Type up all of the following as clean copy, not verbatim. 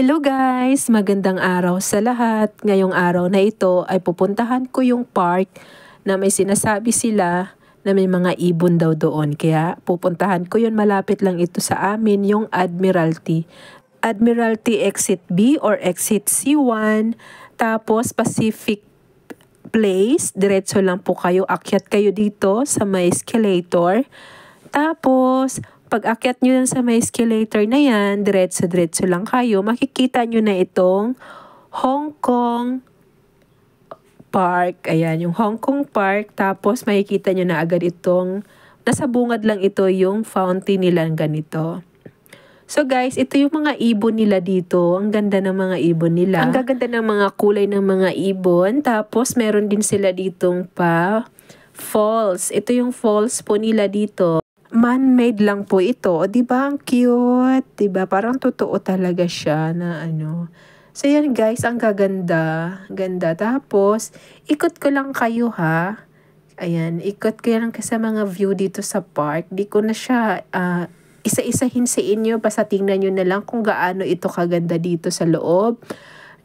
Hello guys! Magandang araw sa lahat. Ngayong araw na ito ay pupuntahan ko yung park na may sinasabi sila na may mga ibon daw doon. Kaya pupuntahan ko yun, malapit lang ito sa amin, yung Admiralty. Admiralty Exit B or Exit C1. Tapos Pacific Place, diretso lang po kayo. Akyat kayo dito sa may escalator. Tapos pag akyat nyo yan sa may escalator na yan, diretso-diretso lang kayo, makikita nyo na itong Hong Kong Park. Ayan, yung Hong Kong Park. Tapos makikita nyo na agad itong, nasa bungad lang ito yung fountain nila ganito. So guys, ito yung mga ibon nila dito. Ang ganda ng mga ibon nila. Ang gaganda ng mga kulay ng mga ibon. Tapos meron din sila ditong pa falls. Ito yung falls po nila dito. Man-made lang po ito. O, diba? Ang cute. Diba? Parang totoo talaga siya na ano. So, yan guys. Ang gaganda. Ganda. Tapos, ikot ko lang kayo ha. Ayan. Ikot ko lang sa mga view dito sa park. Di ko na siya isa-isahin sa inyo. Basta tingnan nyo na lang kung gaano ito kaganda dito sa loob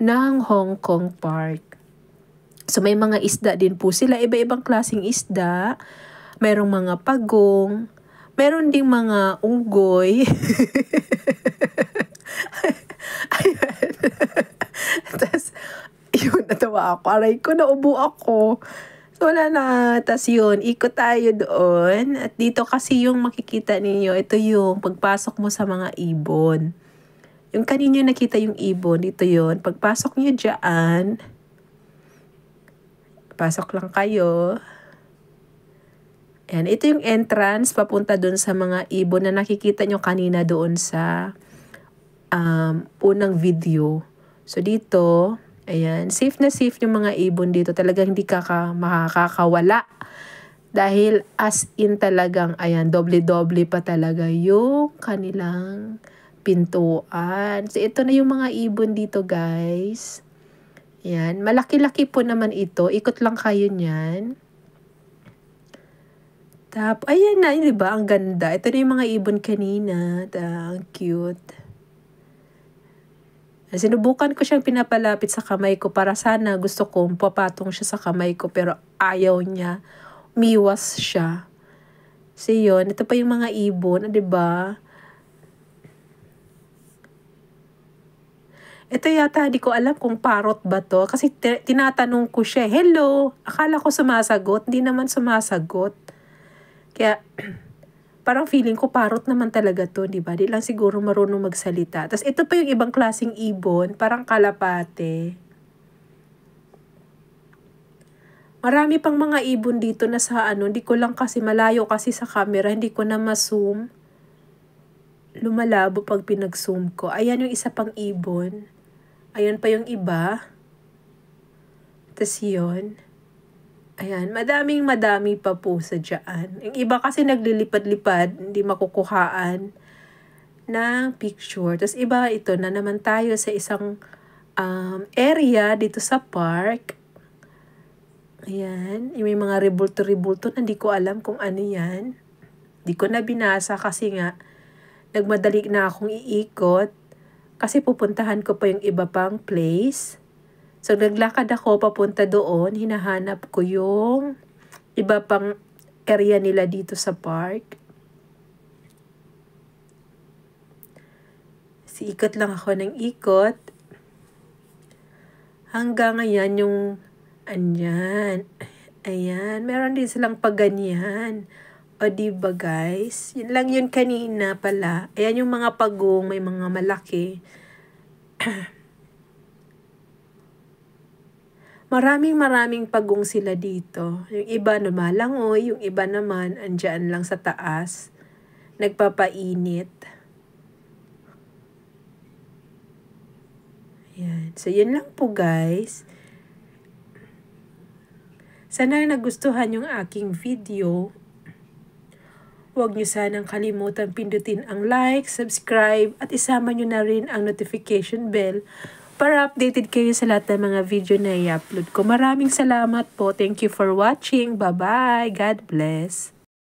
ng Hong Kong Park. So, may mga isda din po sila. Iba-ibang klaseng isda. Merong mga pagong. Meron ding mga unggoy. Ayan. Tapos, yun, natawa ako. Aray ko, naubo ako. So, wala na. Tapos yun, ikot tayo doon. At dito kasi yung makikita ninyo, ito yung pagpasok mo sa mga ibon. Yung kanino nakita yung ibon, dito yun. Pagpasok nyo dyan, pasok lang kayo. Ayan, ito yung entrance papunta doon sa mga ibon na nakikita nyo kanina doon sa unang video. So dito, ayan, safe na safe yung mga ibon dito. Talagang hindi makakawala. Dahil as in talagang, ayan, doble-doble pa talaga yung kanilang pintuan. So ito na yung mga ibon dito guys. Ayan, malaki-laki po naman ito. Ikot lang kayo niyan. Ayan na, di ba? Ang ganda. Ito na yung mga ibon kanina. Ang cute. Sinubukan ko siyang pinapalapit sa kamay ko para sana gusto kong papatong siya sa kamay ko pero ayaw niya. Umiwas siya. So yun, ito pa yung mga ibon, di ba? Ito yata, di ko alam kung parrot ba to. Kasi tinatanong ko siya, hello. Akala ko sumasagot. Hindi naman sumasagot. Kaya, parang feeling ko parrot naman talaga to, di ba? Di lang siguro marunong magsalita. Tapos ito pa yung ibang klaseng ibon, parang kalapate. Marami pang mga ibon dito na sa ano, hindi ko lang kasi malayo kasi sa camera, hindi ko na ma-zoom. Lumalabo pag pinag-zoom ko. Ayan yung isa pang ibon. Ayan pa yung iba. Tapos yun. Ayan, madami pa po sa dyan. Yung iba kasi naglilipad-lipad, hindi makukuhaan ng picture. Tapos iba, ito na naman tayo sa isang area dito sa park. Ayan, may mga rebulto-rebulto na hindi ko alam kung ano yan. Hindi ko na binasa kasi nga, nagmadali na akong iikot. Kasi pupuntahan ko pa yung iba pang place. So, naglakad ako papunta doon. Hinahanap ko yung iba pang area nila dito sa park. Ikot lang ako ng ikot. Hanggang ngayon yung andyan. Ayan. Meron din silang paganyan. O diba guys? Yun lang yun kanina pala. Ayan yung mga pagong. May mga malaki. Maraming pagong sila dito. Yung iba lumalangoy, yung iba naman andyan lang sa taas. Nagpapainit. Ayan. So, yun lang po guys. Sana nagustuhan yung aking video. Huwag niyo sanang kalimutan pindutin ang like, subscribe, at isama niyo na rin ang notification bell para updated kayo sa lahat ng mga video na i-upload ko. Maraming salamat po. Thank you for watching. Bye-bye. God bless.